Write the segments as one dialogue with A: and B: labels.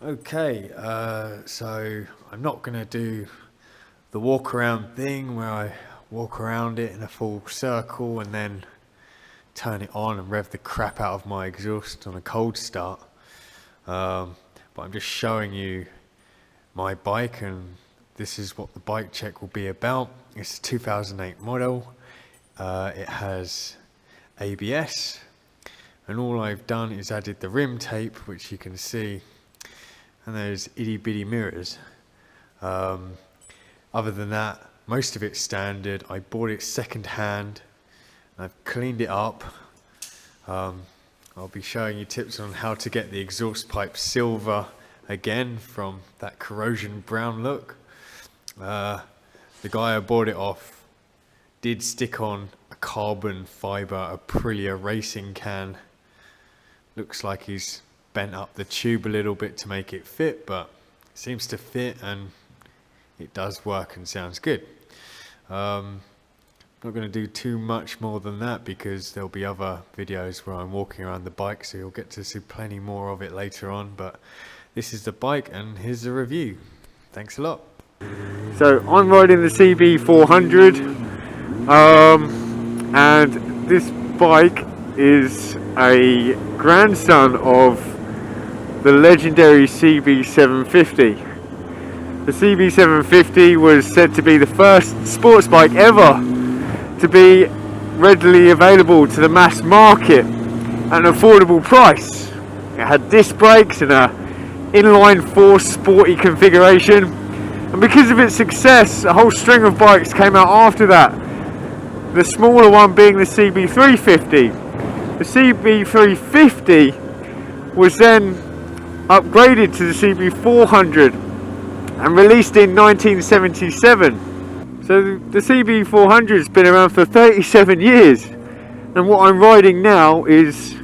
A: Okay, so I'm not going to do the walk around thing where I walk around it in a full circle and then turn it on and rev the crap out of my exhaust on a cold start. But I'm just showing you my bike, and this is what the bike check will be about. It's a 2008 model. It has ABS, and all I've done is added the rim tape, which you can see, and there's itty bitty mirrors. Other than that, most of it's standard. I bought it second hand. I've cleaned it up. I'll be showing you tips on how to get the exhaust pipe silver again from that corrosion brown look. The guy I bought it off did stick on a carbon fiber Aprilia racing can. Looks like he's bent up the tube a little bit to make it fit, but it seems to fit and it does work and sounds good. I'm not going to do too much more than that because there'll be other videos where I'm walking around the bike, so you'll get to see plenty more of it later on. But this is the bike and here's the review. Thanks a lot.
B: So I'm riding the CB400, and this bike is a grandson of the legendary CB750. The CB750 was said to be the first sports bike ever to be readily available to the mass market at an affordable price. It had disc brakes and an inline-4 sporty configuration, and because of its success, a whole string of bikes came out after that. The smaller one being the CB350. The CB350 was then upgraded to the CB400 and released in 1977. So the CB400 has been around for 37 years, and what I'm riding now is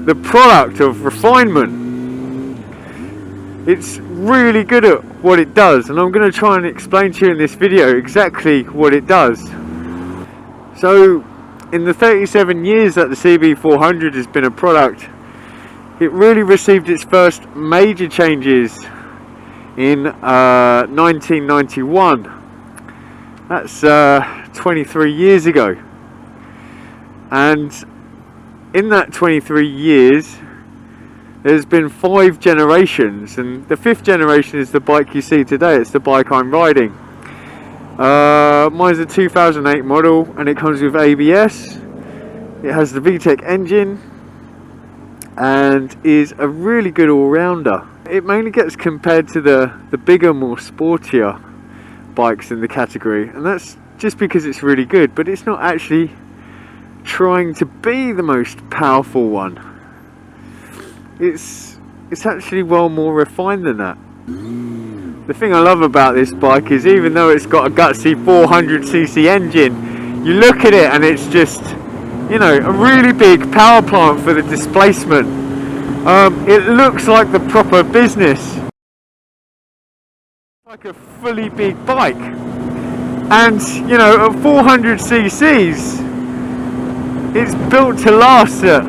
B: the product of refinement. It's really good at what it does, and I'm going to try and explain to you in this video exactly what it does. So in the 37 years that the CB400 has been a product, it really received its first major changes in 1991. That's 23 years ago. And in that 23 years, there's been 5 generations, and the 5th generation is the bike you see today. It's the bike I'm riding. Mine's a 2008 model, and it comes with ABS. It has the VTEC engine and is a really good all-rounder. It mainly gets compared to the bigger, more sportier bikes in the category, and that's just because it's really good, but it's not actually trying to be the most powerful one. It's actually well more refined than that. The thing I love about this bike is, even though it's got a gutsy 400cc engine, you look at it and it's just, you know, a really big power plant for the displacement. It looks like the proper business, like a fully big bike. And you know, at 400cc's, it's built to last at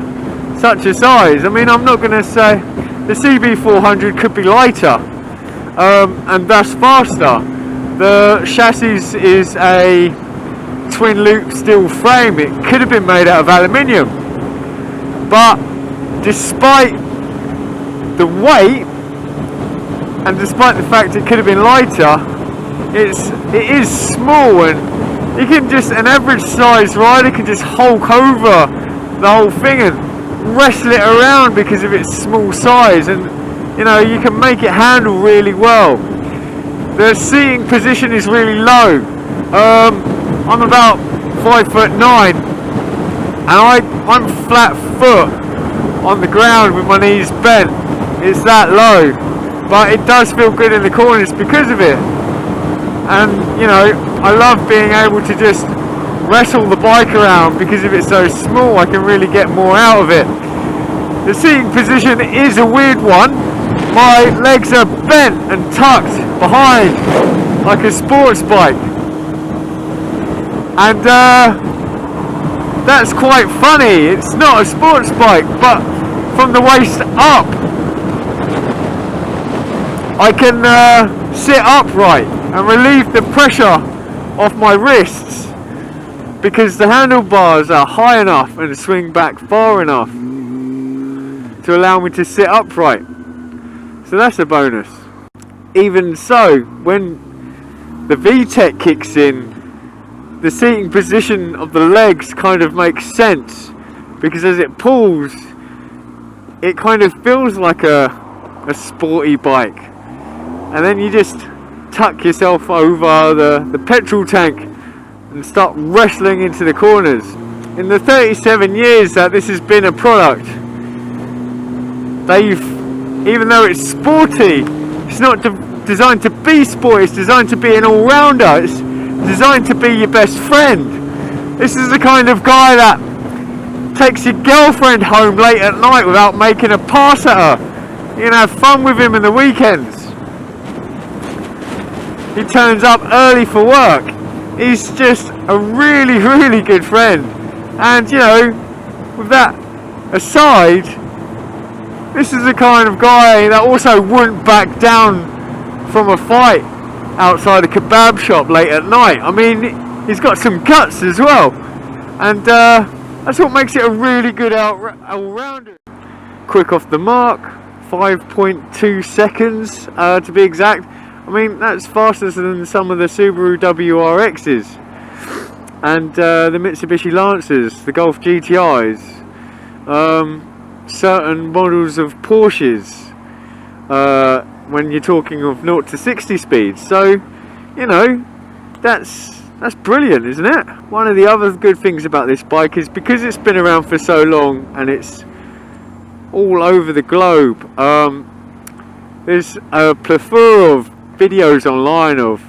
B: such a size. I mean, I'm not going to say the CB400 could be lighter and thus faster. The chassis is a twin loop steel frame. It could have been made out of aluminium, but despite the weight and despite the fact it could have been lighter, it is small, and you can just, an average size rider can just hulk over the whole thing and wrestle it around because of its small size, and you know, you can make it handle really well. The seating position is really low. I'm about 5'9", and I'm flat foot on the ground with my knees bent. It's that low, but it does feel good in the corners because of it. And you know, I love being able to just wrestle the bike around because if it's so small, I can really get more out of it. The seating position is a weird one. My legs are bent and tucked behind like a sports bike, and that's quite funny. It's not a sports bike, but from the waist up, I can sit upright and relieve the pressure off my wrists, because the handlebars are high enough and swing back far enough to allow me to sit upright. So that's a bonus. Even so, when the VTEC kicks in, the seating position of the legs kind of makes sense, because as it pulls, it kind of feels like a sporty bike. And then you just tuck yourself over the petrol tank and start wrestling into the corners. In the 37 years that this has been a product, even though it's sporty, it's not designed to be sporty, it's designed to be an all-rounder, it's designed to be your best friend. This is the kind of guy that takes your girlfriend home late at night without making a pass at her. You can have fun with him in the weekends. He turns up early for work. He's just a really, really good friend. And you know, with that aside, this is the kind of guy that also wouldn't back down from a fight outside a kebab shop late at night. I mean, he's got some guts as well. And that's what makes it a really good all-rounder. Quick off the mark, 5.2 seconds to be exact. I mean, that's faster than some of the Subaru WRXs and the Mitsubishi Lancers, the Golf GTIs, certain models of Porsches, when you're talking of 0 to 60 speeds. So, you know, that's brilliant, isn't it? One of the other good things about this bike is because it's been around for so long and it's all over the globe, there's a plethora of videos online of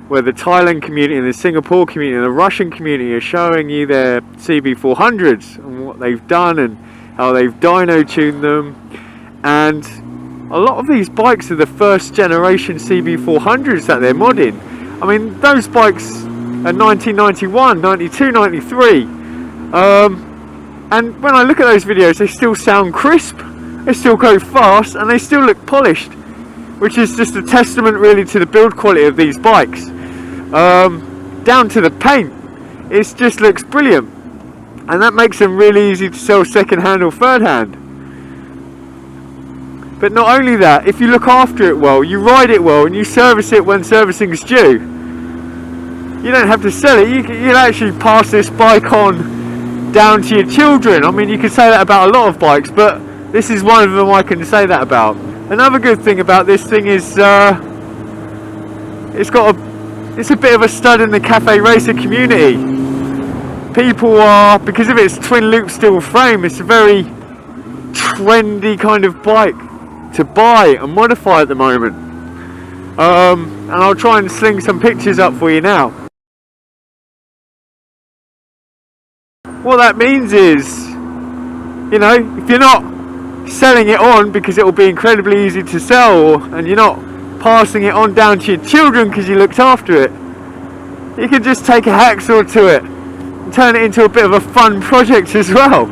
B: where the Thailand community and the Singapore community and the Russian community are showing you their CB400s and what they've done and how they've dyno tuned them. And a lot of these bikes are the first generation CB400s that they're modding. I mean, those bikes are 1991, 92, 93. And when I look at those videos, they still sound crisp, they still go fast, and they still look polished, which is just a testament really to the build quality of these bikes. Down to the paint, it just looks brilliant. And that makes them really easy to sell second hand or third hand. But not only that, if you look after it well, you ride it well, and you service it when servicing is due, you don't have to sell it. You can actually pass this bike on down to your children. I mean, you could say that about a lot of bikes, but this is one of them I can say that about. Another good thing about this thing is it's a bit of a stud in the cafe racer community. People are, because of its twin loop steel frame, it's a very trendy kind of bike to buy and modify at the moment. And I'll try and sling some pictures up for you now. What that means is, you know, if you're not selling it on because it will be incredibly easy to sell, and you're not passing it on down to your children because you looked after it, you can just take a hacksaw to it and turn it into a bit of a fun project as well.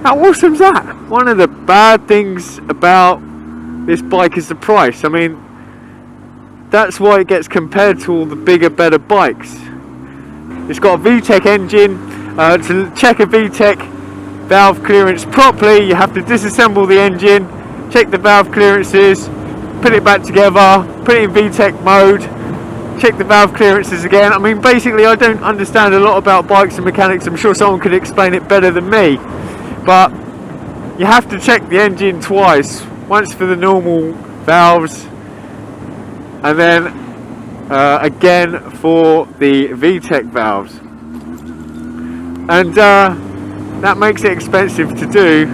B: How awesome is that? One of the bad things about this bike is the price. I mean, that's why it gets compared to all the bigger, better bikes. It's got a VTEC engine. To check a VTEC valve clearance properly, you have to disassemble the engine, check the valve clearances, put it back together, put it in VTEC mode, check the valve clearances again. I mean, basically, I don't understand a lot about bikes and mechanics. I'm sure someone could explain it better than me, but you have to check the engine twice, once for the normal valves and then again for the VTEC valves. And that makes it expensive to do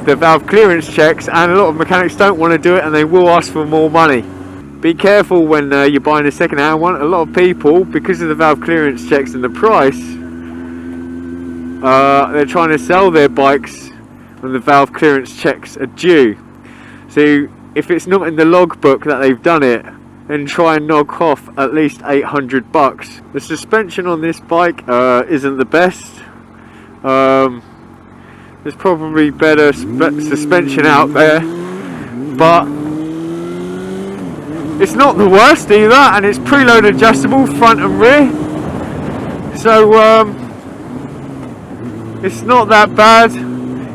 B: the valve clearance checks, and a lot of mechanics don't want to do it, and they will ask for more money. Be careful when you're buying a second hand one. A lot of people, because of the valve clearance checks and the price, they're trying to sell their bikes when the valve clearance checks are due. So if it's not in the logbook that they've done it, then try and knock off at least $800. The suspension on this bike isn't the best. There's probably better suspension out there, but it's not the worst either, and it's preload adjustable front and rear, so it's not that bad.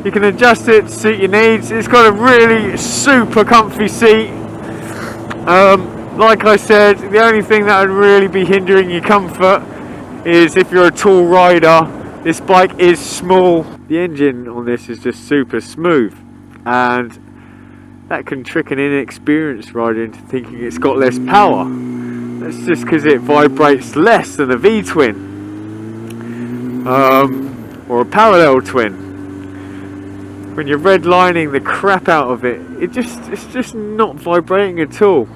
B: You can adjust it to suit your needs. It's got a really super comfy seat. Like I said, the only thing that would really be hindering your comfort is if you're a tall rider. This bike is small. The engine on this is just super smooth, and that can trick an inexperienced rider into thinking it's got less power. That's just because it vibrates less than a V-twin or a parallel twin. When you're redlining the crap out of it, it's just not vibrating at all,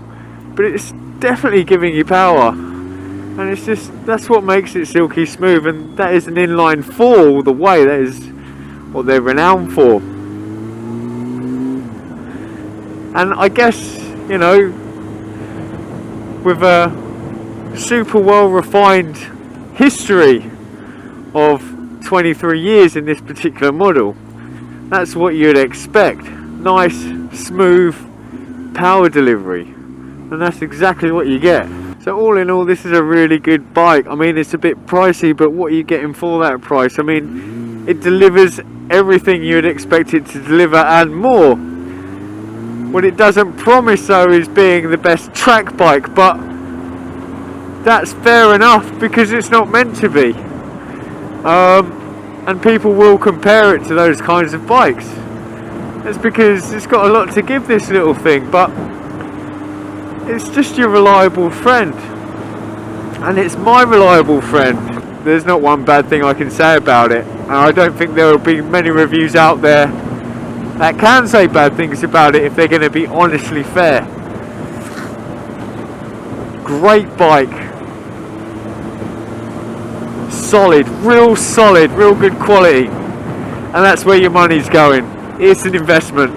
B: but it's definitely giving you power, and that's what makes it silky smooth. And that is an inline 4 all the way. That is what they're renowned for. And I guess, you know, with a super well refined history of 23 years in this particular model, that's what you'd expect. Nice, smooth power delivery, and that's exactly what you get. So all in all, this is a really good bike. I mean, it's a bit pricey, but what are you getting for that price? I mean, it delivers everything you'd expect it to deliver and more. What it doesn't promise though is being the best track bike, but that's fair enough because it's not meant to be. And people will compare it to those kinds of bikes. That's because it's got a lot to give, this little thing, but it's just your reliable friend, and it's my reliable friend. There's not one bad thing I can say about it, and I don't think there will be many reviews out there that can say bad things about it if they're going to be honestly fair. Great bike. Solid, real good quality, and that's where your money's going. It's an investment.